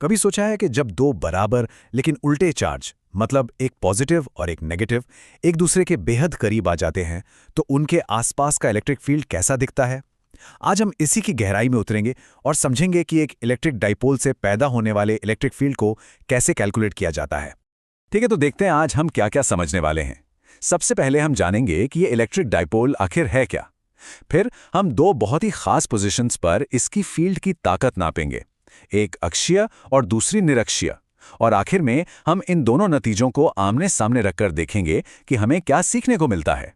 कभी सोचा है कि जब दो बराबर लेकिन उल्टे चार्ज, मतलब एक पॉजिटिव और एक नेगेटिव, एक दूसरे के बेहद करीब आ जाते हैं तो उनके आसपास का इलेक्ट्रिक फील्ड कैसा दिखता है? आज हम इसी की गहराई में उतरेंगे और समझेंगे कि एक इलेक्ट्रिक डाइपोल से पैदा होने वाले इलेक्ट्रिक फील्ड को कैसे कैलकुलेट किया जाता है। ठीक है, तो देखते हैं आज हम क्या क्या समझने वाले हैं। सबसे पहले हम जानेंगे कि ये इलेक्ट्रिक डाइपोल आखिर है क्या। फिर हम दो बहुत ही खास पोजीशंस पर इसकी फील्ड की ताकत नापेंगे, एक अक्षीय और दूसरी निरक्षीय। और आखिर में हम इन दोनों नतीजों को आमने सामने रखकर देखेंगे कि हमें क्या सीखने को मिलता है।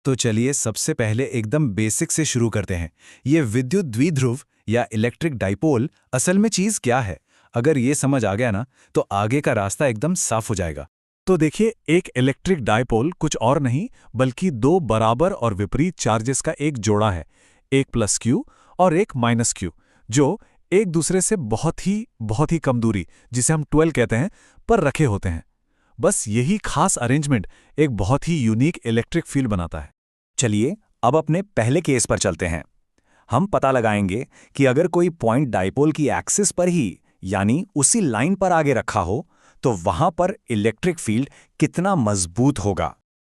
तो चलिए सबसे पहले एकदम बेसिक से शुरू करते हैं। ये विद्युत द्विध्रुव या इलेक्ट्रिक डाइपोल असल में चीज क्या है? अगर ये समझ आ गया ना, तो आगे का रास्ता एकदम साफ हो जाएगा। तो देखिए, एक इलेक्ट्रिक डाइपोल कुछ और नहीं बल्कि दो बराबर और विपरीत चार्जेस का एक जोड़ा है, एक प्लस क्यू और एक माइनस क्यू, जो एक दूसरे से बहुत ही कम दूरी, जिसे हम 12 कहते हैं, पर रखे होते हैं। बस यही खास अरेंजमेंट एक बहुत ही यूनिक इलेक्ट्रिक फील्ड बनाता है। चलिए अब अपने पहले केस पर चलते हैं। हम पता लगाएंगे कि अगर कोई पॉइंट डाइपोल की एक्सिस पर ही, यानी उसी लाइन पर आगे रखा हो, तो वहां पर इलेक्ट्रिक फील्ड कितना मजबूत होगा।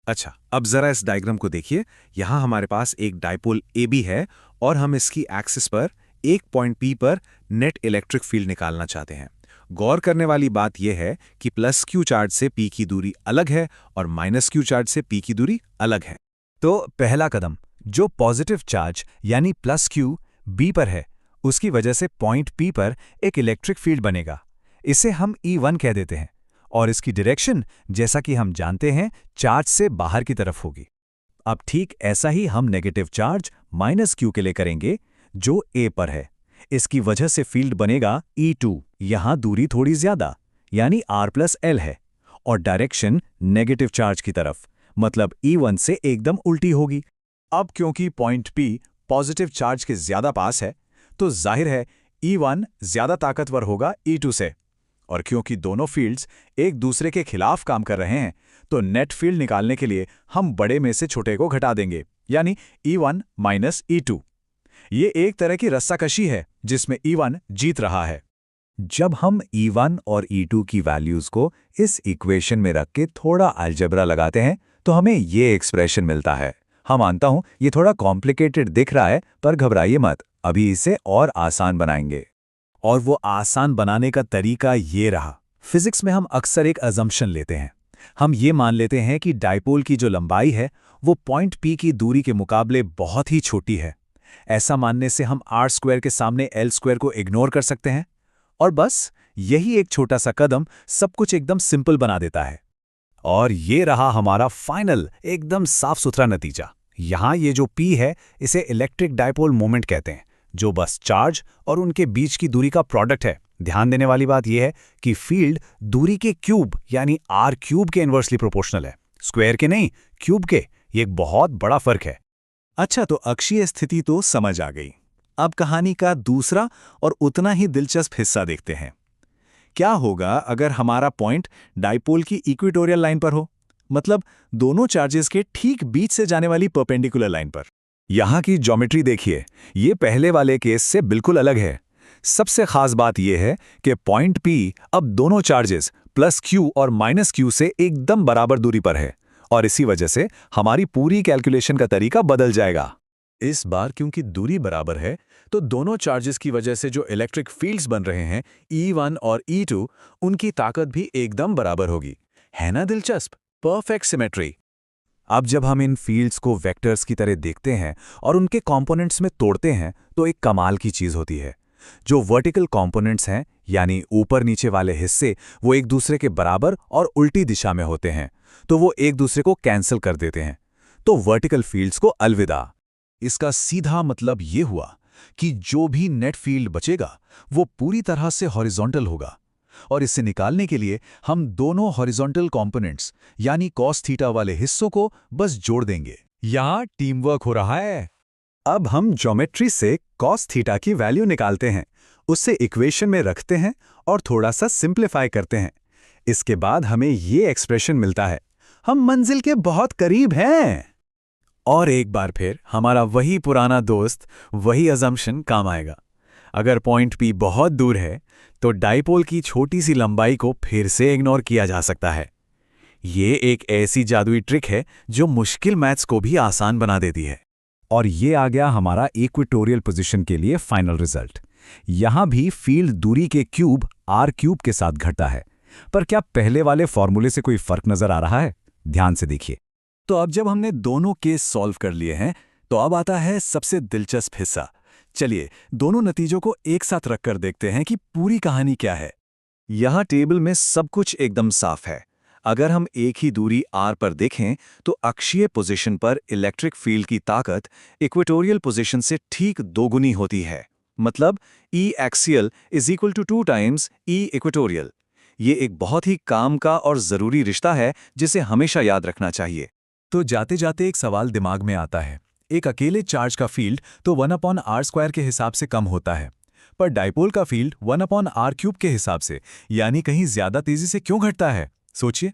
अच्छा, अब जरा इस डायग्राम को देखिए। यहां हमारे पास एक डाइपोल AB है और हम इसकी एक्सिस पर एक पॉइंट P पर नेट इलेक्ट्रिक फील्ड निकालना चाहते हैं। गौर करने वाली बात यह है कि प्लस क्यू चार्ज से P की दूरी अलग है और माइनस क्यू चार्ज से P की दूरी अलग है। तो पहला कदम, जो पॉजिटिव चार्ज यानी प्लस क्यू बी पर है, उसकी वजह से पॉइंट P पर एक इलेक्ट्रिक फील्ड बनेगा। इसे हम E1 कह देते हैं और इसकी डायरेक्शन, जैसा कि हम जानते हैं, चार्ज से बाहर की तरफ होगी। अब ठीक ऐसा ही हम नेगेटिव चार्ज माइनस क्यू के लिए करेंगे, जो A पर है। इसकी वजह से फील्ड बनेगा E2। यहां दूरी थोड़ी ज्यादा, यानी R+L है, और डायरेक्शन नेगेटिव चार्ज की तरफ, मतलब E1 से एकदम उल्टी होगी। अब क्योंकि पॉइंट P पॉजिटिव चार्ज के ज्यादा पास है, तो जाहिर है E1 ज्यादा ताकतवर होगा E2 से। और क्योंकि दोनों फील्ड्स एक दूसरे के खिलाफ काम कर रहे हैं, तो नेट फील्ड निकालने के लिए हम बड़े में से छोटे को घटा देंगे, यानी E1 माइनस E2। ये एक तरह की रस्साकशी है जिसमें E1 जीत रहा है। जब हम E1 और E2 की वैल्यूज को इस इक्वेशन में रख के थोड़ा अलजेब्रा लगाते हैं, तो हमें ये एक्सप्रेशन मिलता है। हाँ, मानता हूं ये थोड़ा कॉम्प्लिकेटेड दिख रहा है, पर घबराइए मत, अभी इसे और आसान बनाएंगे। और वो आसान बनाने का तरीका ये रहा। फिजिक्स में हम अक्सर एक अजम्पशन लेते हैं। हम ये मान लेते हैं कि डाइपोल की जो लंबाई है वो पॉइंट P की दूरी के मुकाबले बहुत ही छोटी है। ऐसा मानने से हम R² के सामने L² को इग्नोर कर सकते हैं, और बस यही एक छोटा सा कदम सब कुछ एकदम सिंपल बना देता है। और ये रहा हमारा फाइनल एकदम साफ सुथरा नतीजा। यहां ये जो P है, इसे इलेक्ट्रिक डाइपोल मोमेंट कहते हैं, जो बस चार्ज और उनके बीच की दूरी का प्रोडक्ट है। ध्यान देने वाली बात यह है कि फील्ड दूरी के क्यूब यानी R³ के इन्वर्सली प्रोपोर्शनल है, स्क्वायर के नहीं, क्यूब के। ये एक बहुत बड़ा फर्क है। अच्छा, तो अक्षीय स्थिति तो समझ आ गई। अब कहानी का दूसरा और उतना ही दिलचस्प हिस्सा देखते हैं। क्या होगा अगर हमारा पॉइंट डाइपोल की इक्वेटोरियल लाइन पर हो, मतलब दोनों चार्जेस के ठीक बीच से जाने वाली परपेंडिकुलर लाइन पर। यहां की ज्योमेट्री देखिए, ये पहले वाले केस से बिल्कुल अलग है। सबसे खास बात यह है कि पॉइंट P अब दोनों चार्जेस प्लस क्यू और माइनस क्यू से एकदम बराबर दूरी पर है, और इसी वजह से हमारी पूरी कैलकुलेशन का तरीका बदल जाएगा। इस बार क्योंकि दूरी बराबर है, तो दोनों चार्जेस की वजह से जो इलेक्ट्रिक फील्ड्स बन रहे हैं, E1 और E2, उनकी ताकत भी एकदम बराबर होगी। है ना दिलचस्प? Perfect symmetry. अब जब हम इन फील्ड्स को वेक्टर्स की तरह देखते हैं और उनके कंपोनेंट्स में तोड़ते हैं, तो एक कमाल की चीज होती है। जो वर्टिकल कंपोनेंट्स हैं, यानी ऊपर नीचे वाले हिस्से, वो एक दूसरे के बराबर और उल्टी दिशा में होते हैं, तो वो एक दूसरे को कैंसिल कर देते हैं। तो वर्टिकल फील्ड्स को अलविदा। इसका सीधा मतलब ये हुआ कि जो भी नेट फील्ड बचेगा वो पूरी तरह से हॉरिजॉन्टल होगा, और इसे निकालने के लिए हम दोनों हॉरिजॉन्टल कंपोनेंट्स यानी cos थीटा वाले हिस्सों को बस जोड़ देंगे। यहां टीम वर्क हो रहा है। अब हम ज्योमेट्री से cos थीटा की वैल्यू निकालते हैं, उससे इक्वेशन में रखते हैं और थोड़ा सा सिंप्लीफाई करते हैं। इसके बाद हमें ये एक्सप्रेशन मिलता है। हम मंजिल के बहुत करीब हैं। और एक बार फिर हमारा वही पुराना दोस्त, वही अजम्पशन काम आएगा। अगर पॉइंट P बहुत दूर है तो डाइपोल की छोटी सी लंबाई को फिर से इग्नोर किया जा सकता है। ये एक ऐसी जादुई ट्रिक है जो मुश्किल मैथ्स को भी आसान बना देती है। और ये आ गया हमारा इक्वेटोरियल पोजीशन के लिए फाइनल रिजल्ट। यहां भी फील्ड दूरी के क्यूब r³ के साथ घटता है। पर क्या पहले वाले फॉर्मूले से कोई फर्क नजर आ रहा है? ध्यान से देखिए। तो अब जब हमने दोनों केस सॉल्व कर लिए हैं, तो अब आता है सबसे दिलचस्प हिस्सा। चलिए दोनों नतीजों को एक साथ रखकर देखते हैं कि पूरी कहानी क्या है। यहाँ टेबल में सब कुछ एकदम साफ है। अगर हम एक ही दूरी r पर देखें तो अक्षीय पोजीशन पर इलेक्ट्रिक फील्ड की ताकत इक्वेटोरियल पोजीशन से ठीक दोगुनी होती है। मतलब E axial is equal to 2 times E equatorial. ये एक बहुत ही काम का और ज़रूरी रिश्ता है जिसे हमेशा याद रखना चाहिए। तो जाते जाते एक सवाल दिमाग में आता है। एक अकेले चार्ज का फील्ड तो 1/r² के हिसाब से कम होता है, पर डाइपोल का फील्ड 1/r³ के हिसाब से यानी कहीं ज़्यादा तेज़ी से क्यों घटता है? सोचिए।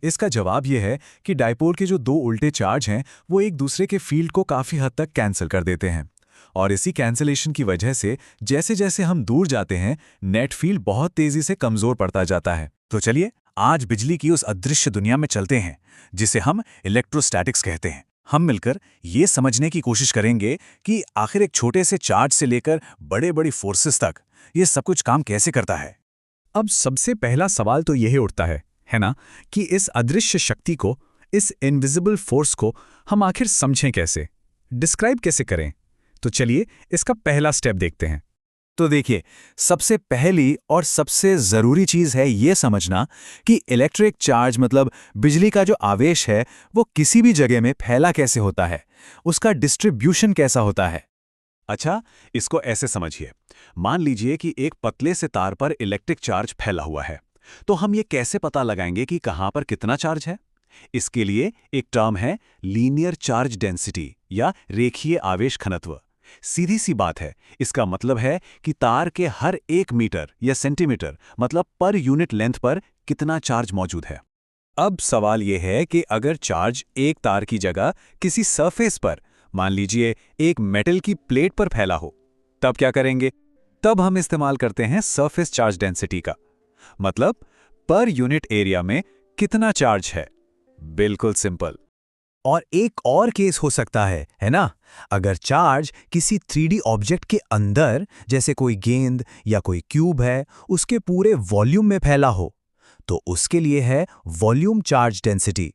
इसका जवाब यह है कि डाइपोल के जो दो उल्टे चार्ज हैं वो एक दूसरे के फील्ड को काफ़ी हद तक कैंसिल कर देते हैं, और इसी कैंसिलेशन की वजह से जैसे जैसे हम दूर जाते हैं नेट फील्ड बहुत तेज़ी से कमज़ोर पड़ता जाता है। तो चलिए आज बिजली की उस अदृश्य दुनिया में चलते हैं जिसे हम इलेक्ट्रोस्टैटिक्स कहते हैं। हम मिलकर ये समझने की कोशिश करेंगे कि आखिर एक छोटे से चार्ज से लेकर बड़े फोर्सेस तक ये सब कुछ काम कैसे करता है। अब सबसे पहला सवाल तो यही उठता है ना, कि इस अदृश्य शक्ति को, इस इनविजिबल फोर्स को हम आखिर समझें कैसे, डिस्क्राइब कैसे करें। तो चलिए इसका पहला स्टेप देखते हैं। तो देखिए, सबसे पहली और सबसे ज़रूरी चीज़ है ये समझना कि इलेक्ट्रिक चार्ज मतलब बिजली का जो आवेश है वो किसी भी जगह में फैला कैसे होता है, उसका डिस्ट्रीब्यूशन कैसा होता है। अच्छा, इसको ऐसे समझिए। मान लीजिए कि एक पतले से तार पर इलेक्ट्रिक चार्ज फैला हुआ है, तो हम ये कैसे पता लगाएंगे कि कहाँ पर कितना चार्ज है? इसके लिए एक टर्म है लीनियर चार्ज डेंसिटी या रेखीय आवेश घनत्व। सीधी सी बात है, इसका मतलब है कि तार के हर 1 मीटर या सेंटीमीटर मतलब पर यूनिट लेंथ पर कितना चार्ज मौजूद है। अब सवाल यह है कि अगर चार्ज एक तार की जगह किसी सरफेस पर, मान लीजिए एक मेटल की प्लेट पर फैला हो, तब क्या करेंगे? तब हम इस्तेमाल करते हैं सरफेस चार्ज डेंसिटी का। मतलब पर यूनिट एरिया में कितना चार्ज है। बिल्कुल सिंपल। और एक और केस हो सकता है ना? अगर चार्ज किसी 3D ऑब्जेक्ट के अंदर, जैसे कोई गेंद या कोई क्यूब है, उसके पूरे वॉल्यूम में फैला हो, तो उसके लिए है वॉल्यूम चार्ज डेंसिटी।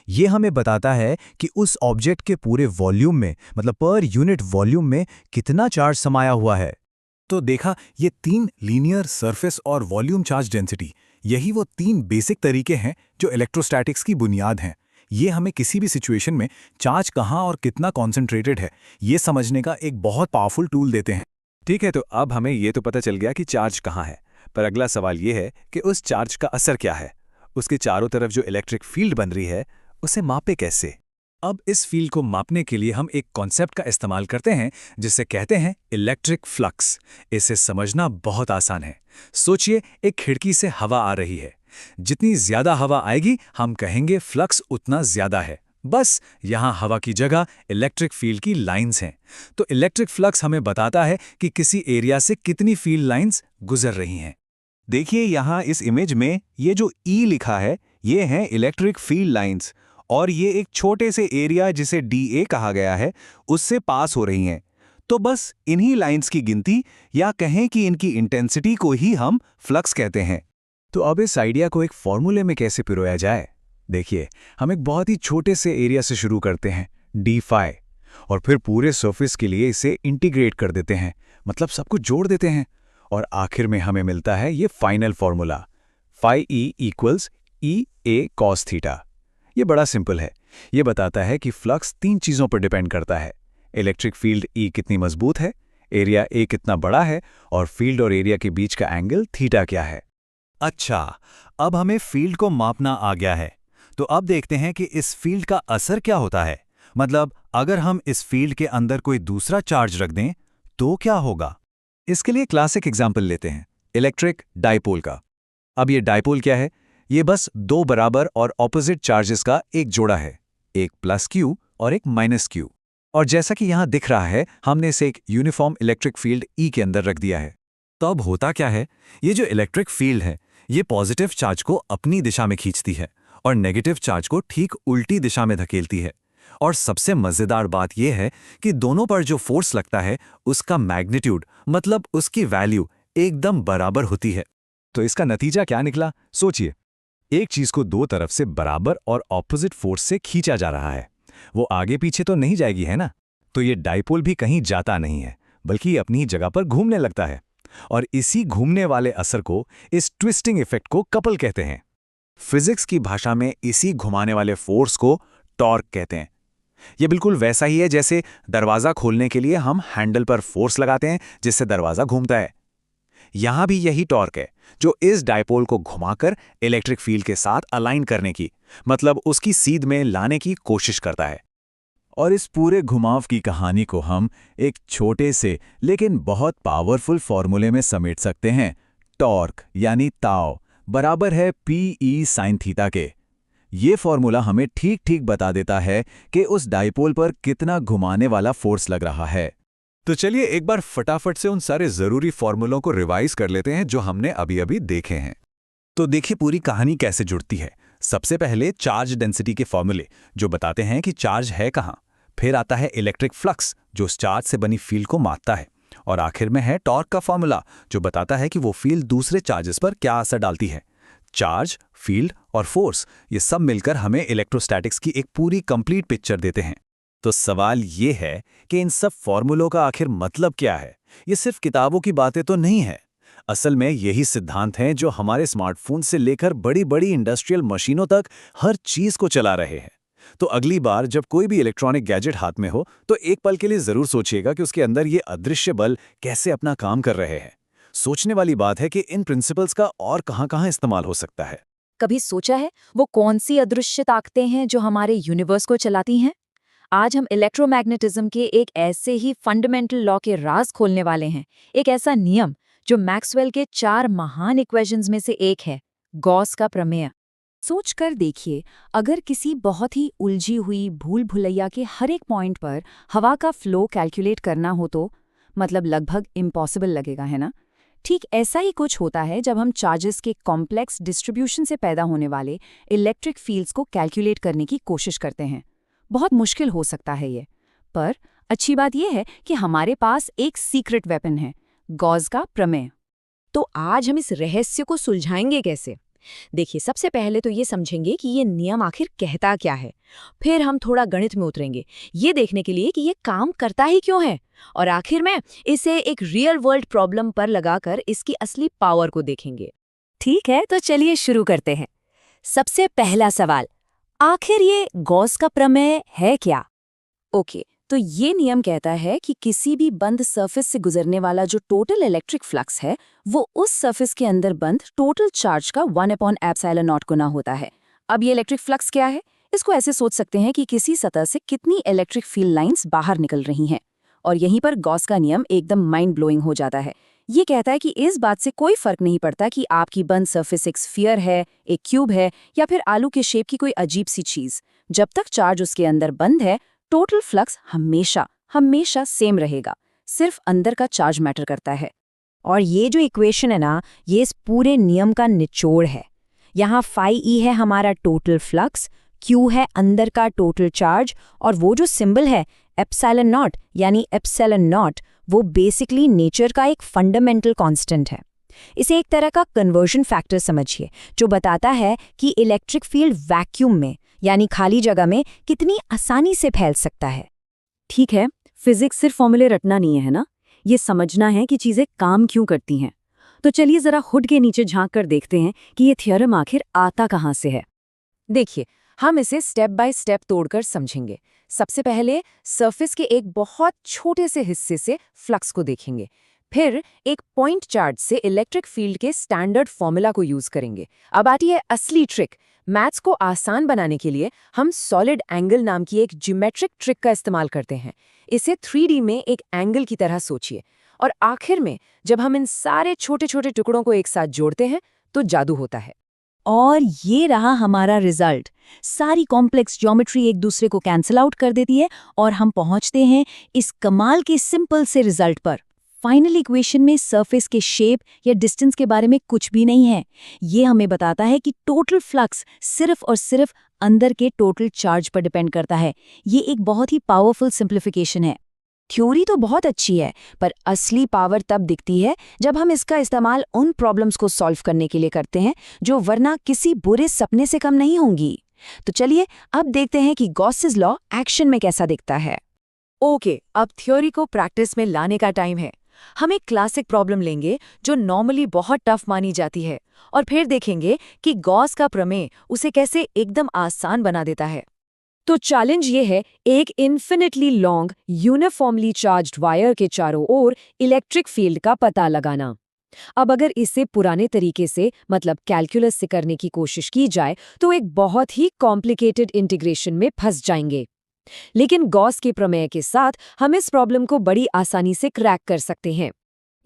ये हमें बताता है कि उस ऑब्जेक्ट के पूरे वॉल्यूम में मतलब पर यूनिट वॉल्यूम में कितना चार्ज समाया हुआ है। तो देखा, ये 3 लीनियर, सरफेस और वॉल्यूम चार्ज डेंसिटी, यही वो 3 बेसिक तरीके हैं जो इलेक्ट्रोस्टैटिक्स की बुनियाद हैं। ये हमें किसी भी सिचुएशन में चार्ज कहाँ और कितना कॉन्सेंट्रेटेड है ये समझने का एक बहुत पावरफुल टूल देते हैं। ठीक है, तो अब हमें ये तो पता चल गया कि चार्ज कहाँ है, पर अगला सवाल ये है कि उस चार्ज का असर क्या है। उसके चारों तरफ जो इलेक्ट्रिक फील्ड बन रही है उसे मापे कैसे। अब इस फील्ड को मापने के लिए हम एक कॉन्सेप्ट का इस्तेमाल करते हैं जिसे कहते हैं इलेक्ट्रिक फ्लक्स। इसे समझना बहुत आसान है। सोचिए, एक खिड़की से हवा आ रही है। जितनी ज्यादा हवा आएगी हम कहेंगे फ्लक्स उतना ज्यादा है। बस यहाँ हवा की जगह इलेक्ट्रिक फील्ड की लाइंस हैं। तो इलेक्ट्रिक फ्लक्स हमें बताता है कि किसी एरिया से कितनी फील्ड लाइंस गुजर रही हैं। देखिए यहाँ इस इमेज में ये जो E लिखा है ये हैं इलेक्ट्रिक फील्ड लाइंस, और ये एक छोटे से एरिया जिसे DA कहा गया है उससे पास हो रही हैं। तो बस इन्हीं लाइंस की गिनती या कहें कि इनकी इंटेंसिटी को ही हम फ्लक्स कहते हैं। तो अब इस आइडिया को एक फॉर्मूले में कैसे पिरोया जाए? देखिए, हम एक बहुत ही छोटे से एरिया से शुरू करते हैं d∅, और फिर पूरे सरफेस के लिए इसे इंटीग्रेट कर देते हैं, मतलब सब कुछ जोड़ देते हैं, और आखिर में हमें मिलता है ये final formula φe = EA cos θ। ये बड़ा सिंपल है। ये बताता है कि फ्लक्स 3 चीज़ों पर डिपेंड करता है। इलेक्ट्रिक फील्ड E कितनी मजबूत है, एरिया A कितना बड़ा है, और फील्ड और एरिया के बीच का एंगल थीटा क्या है। अच्छा, अब हमें फील्ड को मापना आ गया है, तो अब देखते हैं कि इस फील्ड का असर क्या होता है। मतलब अगर हम इस फील्ड के अंदर कोई दूसरा चार्ज रख दें तो क्या होगा। इसके लिए क्लासिक एग्जाम्पल लेते हैं, इलेक्ट्रिक डाइपोल का। अब ये डाइपोल क्या है? ये बस 2 बराबर और ऑपोजिट चार्जेस का एक जोड़ा है, एक +Q और एक -Q। और जैसा कि यहाँ दिख रहा है, हमने इसे एक यूनिफॉर्म इलेक्ट्रिक फील्ड E के अंदर रख दिया है। तो अब होता क्या है, ये जो इलेक्ट्रिक फील्ड है ये पॉजिटिव चार्ज को अपनी दिशा में खींचती है और नेगेटिव चार्ज को ठीक उल्टी दिशा में धकेलती है। और सबसे मजेदार बात यह है कि दोनों पर जो फोर्स लगता है उसका मैग्नीट्यूड मतलब उसकी वैल्यू एकदम बराबर होती है। तो इसका नतीजा क्या निकला, सोचिए। एक चीज को दो तरफ से बराबर और ऑपोजिट फोर्स से खींचा जा रहा है। वो आगे पीछे तो नहीं जाएगी, है ना? तो ये डाइपोल भी कहीं जाता नहीं है, बल्कि अपनी ही जगह पर घूमने लगता है। और इसी घूमने वाले असर को, इस ट्विस्टिंग इफेक्ट को कपल कहते हैं। फिजिक्स की भाषा में इसी घुमाने वाले फोर्स को टॉर्क कहते हैं। यह बिल्कुल वैसा ही है जैसे दरवाजा खोलने के लिए हम हैंडल पर फोर्स लगाते हैं जिससे दरवाजा घूमता है। यहां भी यही टॉर्क है जो इस डायपोल को घुमाकर इलेक्ट्रिक फील्ड के साथ अलाइन करने की, मतलब उसकी सीध में लाने की कोशिश करता है। और इस पूरे घुमाव की कहानी को हम एक छोटे से लेकिन बहुत पावरफुल फॉर्मूले में समेट सकते हैं। टॉर्क यानी ताओ बराबर है PE sin थीटा के। ये फॉर्मूला हमें ठीक ठीक बता देता है कि उस डाइपोल पर कितना घुमाने वाला फोर्स लग रहा है। तो चलिए एक बार फटाफट से उन सारे जरूरी फॉर्मूलों को रिवाइज कर लेते हैं जो हमने अभी अभी देखे हैं। तो देखिए पूरी कहानी कैसे जुड़ती है। सबसे पहले चार्ज डेंसिटी के फॉर्मूले जो बताते हैं कि चार्ज है कहाँ। फिर आता है इलेक्ट्रिक फ्लक्स जो उस चार्ज से बनी फील्ड को मापता है। और आखिर में है टॉर्क का फॉर्मूला जो बताता है कि वो फील्ड दूसरे चार्जेस पर क्या असर डालती है। चार्ज, फील्ड और फोर्स ये सब मिलकर हमें इलेक्ट्रोस्टैटिक्स की एक पूरी कंप्लीट पिक्चर देते हैं। तो सवाल ये है कि इन सब फॉर्मूलों का आखिर मतलब क्या है। ये सिर्फ किताबों की बातें तो नहीं है। असल में यही सिद्धांत हैं जो हमारे स्मार्टफोन से लेकर बड़ी बड़ी इंडस्ट्रियल मशीनों तक हर चीज को चला रहे हैं। तो अगली बार जब कोई भी इलेक्ट्रॉनिक गैजेट हाथ में हो तो एक पल के लिए जरूर सोचिएगा कि उसके अंदर ये अदृश्य बल कैसे अपना काम कर रहे हैं। सोचने वाली बात है कि इन प्रिंसिपल्स का और कहां-कहां इस्तेमाल हो सकता है। कभी सोचा है वो कौन सी अदृश्य ताकतें हैं जो हमारे यूनिवर्स को चलाती हैं? आज हम इलेक्ट्रोमैग्नेटिज्म के एक ऐसे ही फंडामेंटल लॉ के राज खोलने वाले हैं। एक ऐसा नियम जो मैक्सवेल के 4 महान इक्वेशंस में से एक है, गॉस का प्रमेय। सोच कर देखिए, अगर किसी बहुत ही उलझी हुई भूल भुलैया के हर एक पॉइंट पर हवा का फ्लो कैलकुलेट करना हो तो मतलब लगभग इम्पॉसिबल लगेगा, है ना? ठीक ऐसा ही कुछ होता है जब हम चार्जेस के कॉम्प्लेक्स डिस्ट्रीब्यूशन से पैदा होने वाले इलेक्ट्रिक फील्ड्स को कैलकुलेट करने की कोशिश करते हैं। बहुत मुश्किल हो सकता है ये, पर अच्छी बात यह है कि हमारे पास एक सीक्रेट वेपन है, गॉस का प्रमेय। तो आज हम इस रहस्य को सुलझाएंगे कैसे? देखिए, सबसे पहले तो ये समझेंगे कि ये नियम आखिर कहता क्या है। फिर हम थोड़ा गणित में उतरेंगे, ये देखने के लिए कि ये काम करता ही क्यों है। और आखिर में इसे एक रियल वर्ल्ड प्रॉब्लम पर लगाकर इसकी असली पावर को देखेंगे। ठीक है, तो चलिए शुरू करते हैं। सबसे पहला सवाल, आखिर ये गॉस का प्रमेय है क्या? ओके, तो ये नियम कहता है कि किसी भी बंद सरफेस से गुजरने वाला जो टोटल इलेक्ट्रिक फ्लक्स है वो उस सरफेस के अंदर बंद टोटल चार्ज का 1/ε0 गुना होता है। अब ये इलेक्ट्रिक फ्लक्स क्या है? इसको ऐसे सोच सकते हैं कि किसी सतह से कितनी इलेक्ट्रिक फील्ड लाइंस बाहर निकल रही हैं। और यहीं पर गॉस का नियम एकदम माइंड ब्लोइंग हो जाता है। ये कहता है कि इस बात से कोई फर्क नहीं पड़ता कि आपकी बंद सरफेस एक स्फीयर है, एक क्यूब है या फिर आलू के शेप की कोई अजीब सी चीज। जब तक चार्ज उसके अंदर बंद है, टोटल फ्लक्स हमेशा हमेशा सेम रहेगा। सिर्फ अंदर का चार्ज मैटर करता है। और ये जो इक्वेशन है ना, ये इस पूरे नियम का निचोड़ है। यहाँ φE है हमारा टोटल फ्लक्स, Q है अंदर का टोटल चार्ज, और वो जो सिंबल है ε0 यानी ε0, वो बेसिकली नेचर का एक फंडामेंटल कांस्टेंट है। इसे एक तरह का कन्वर्जन फैक्टर समझिए जो बताता है कि इलेक्ट्रिक फील्ड वैक्यूम में यानी खाली जगह में कितनी आसानी से फैल सकता है। ठीक है, फिजिक्स सिर्फ फॉर्मूले रटना नहीं है ना, ये समझना है कि चीजें काम क्यों करती हैं। तो चलिए जरा हुड के नीचे झांक कर देखते हैं कि ये थ्योरम आखिर आता कहाँ से है। देखिए, हम इसे स्टेप बाय स्टेप तोड़कर समझेंगे। सबसे पहले सरफेस के एक बहुत छोटे से हिस्से से फ्लक्स को देखेंगे। फिर एक पॉइंट चार्ज से इलेक्ट्रिक फील्ड के स्टैंडर्ड फॉर्मूला को यूज करेंगे। अब आती है असली ट्रिक। मैथ्स को आसान बनाने के लिए हम सॉलिड एंगल नाम की एक ज्योमेट्रिक ट्रिक का इस्तेमाल करते हैं। इसे 3D में एक एंगल की तरह सोचिए। और आखिर में जब हम इन सारे छोटे छोटे टुकड़ों को एक साथ जोड़ते हैं तो जादू होता है। और ये रहा हमारा रिजल्ट। सारी कॉम्प्लेक्स ज्योमेट्री एक दूसरे को कैंसिल आउट कर देती है और हम पहुंचते हैं इस कमाल के सिंपल से रिजल्ट पर। फाइनल इक्वेशन में सरफेस के शेप या डिस्टेंस के बारे में कुछ भी नहीं है। ये हमें बताता है कि टोटल फ्लक्स सिर्फ और सिर्फ अंदर के टोटल चार्ज पर डिपेंड करता है। ये एक बहुत ही पावरफुल सिंप्लीफिकेशन है। थ्योरी तो बहुत अच्छी है, पर असली पावर तब दिखती है जब हम इसका इस्तेमाल उन प्रॉब्लम्स को सॉल्व करने के लिए करते हैं जो वरना किसी बुरे सपने से कम नहीं होंगी। तो चलिए अब देखते हैं कि गॉसेस लॉ एक्शन में कैसा दिखता है। ओके, अब थ्योरी को प्रैक्टिस में लाने का टाइम है। हम एक क्लासिक प्रॉब्लम लेंगे जो नॉर्मली बहुत टफ मानी जाती है और फिर देखेंगे कि गॉस का प्रमेय उसे कैसे एकदम आसान बना देता है। तो चैलेंज ये है, एक infinitely long uniformly charged wire के चारों ओर इलेक्ट्रिक फील्ड का पता लगाना। अब अगर इसे पुराने तरीके से मतलब कैलकुलस से करने की कोशिश की जाए तो एक बहुत ही कॉम्प्लिकेटेड इंटीग्रेशन में फंस जाएंगे। लेकिन गॉस के प्रमेय के साथ हम इस प्रॉब्लम को बड़ी आसानी से क्रैक कर सकते हैं।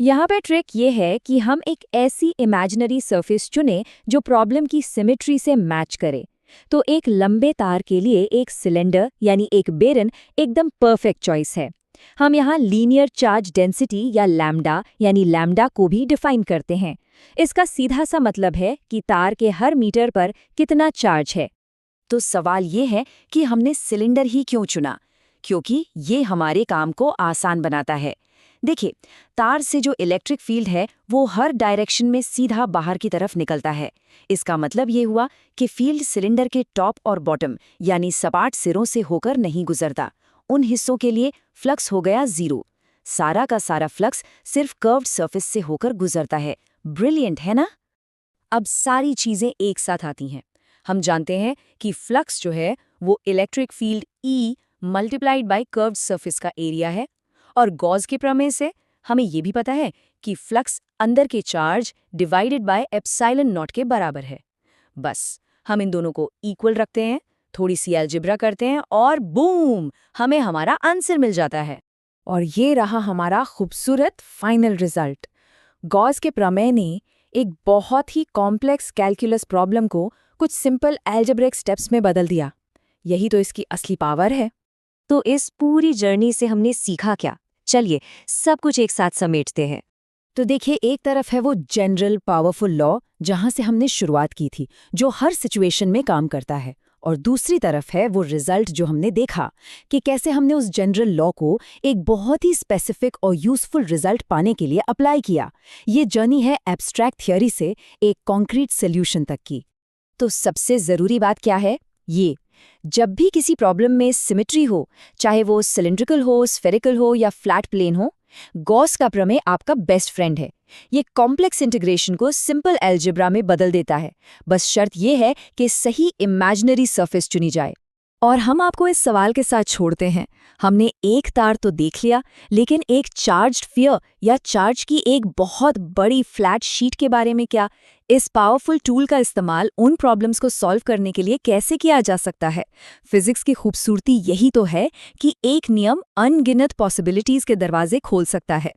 यहाँ पे ट्रिक ये है कि हम एक ऐसी इमेजिनरी सरफेस चुनें जो प्रॉब्लम की सिमेट्री से मैच करे। तो एक लंबे तार के लिए एक सिलेंडर यानी एक बेरन एकदम परफेक्ट चॉइस है। हम यहाँ लीनियर चार्ज डेंसिटी या लैम्डा यानी लैम्डा को भी डिफाइन करते हैं। इसका सीधा सा मतलब है कि तार के हर मीटर पर कितना चार्ज है। तो सवाल ये है कि हमने सिलेंडर ही क्यों चुना? क्योंकि ये हमारे काम को आसान बनाता है। देखिए, तार से जो इलेक्ट्रिक फील्ड है वो हर डायरेक्शन में सीधा बाहर की तरफ निकलता है। इसका मतलब ये हुआ कि फील्ड सिलेंडर के टॉप और बॉटम यानी सपाट सिरों से होकर नहीं गुजरता। उन हिस्सों के लिए फ्लक्स हो गया 0। सारा का सारा फ्लक्स सिर्फ कर्व्ड सरफेस से होकर गुजरता है। ब्रिलियंट है ना? अब सारी चीजें एक साथ आती हैं। हम जानते हैं कि फ्लक्स जो है वो electric field E multiplied by curved surface का एरिया है, और गॉस के प्रमेय से हमें ये भी पता है कि फ्लक्स अंदर के charge divided by epsilon not के बराबर है। बस हम इन दोनों को इक्वल रखते हैं, थोड़ी सी अलजेब्रा करते हैं और बूम, हमें हमारा आंसर मिल जाता है। और ये रहा हमारा खूबसूरत फाइनल रिजल्ट। गॉस के प्रमेय ने एक बहुत ही कॉम्प्लेक्स कैलकुलस प्रॉब्लम को कुछ सिंपल अलजेब्रिक स्टेप्स में बदल दिया। यही तो इसकी असली पावर है। तो इस पूरी जर्नी से हमने सीखा क्या? चलिए सब कुछ एक साथ समेटते हैं। तो देखिए, एक तरफ है वो जनरल पावरफुल लॉ जहां से हमने शुरुआत की थी, जो हर सिचुएशन में काम करता है, और दूसरी तरफ है वो रिजल्ट जो हमने देखा कि कैसे हमने उस जनरल लॉ को एक बहुत ही स्पेसिफिक और यूजफुल रिजल्ट पाने के लिए अप्लाई किया। ये जर्नी है एब्स्ट्रैक्ट थियोरी से एक कॉन्क्रीट सोल्यूशन तक की। तो सबसे ज़रूरी बात क्या है? ये, जब भी किसी प्रॉब्लम में सिमेट्री हो, चाहे वो सिलिंड्रिकल हो, स्फेरिकल हो या फ्लैट प्लेन हो, गॉस का प्रमेय आपका बेस्ट फ्रेंड है। ये कॉम्प्लेक्स इंटीग्रेशन को सिंपल अलजेब्रा में बदल देता है। बस शर्त ये है कि सही इमेजिनरी सरफेस चुनी जाए। और हम आपको इस सवाल के साथ छोड़ते हैं। हमने एक तार तो देख लिया, लेकिन एक चार्ज्ड स्फीयर या चार्ज की एक बहुत बड़ी फ्लैट शीट के बारे में क्या? इस पावरफुल टूल का इस्तेमाल उन प्रॉब्लम्स को सॉल्व करने के लिए कैसे किया जा सकता है? फिजिक्स की खूबसूरती यही तो है कि एक नियम अनगिनत पॉसिबिलिटीज के दरवाजे खोल सकता है।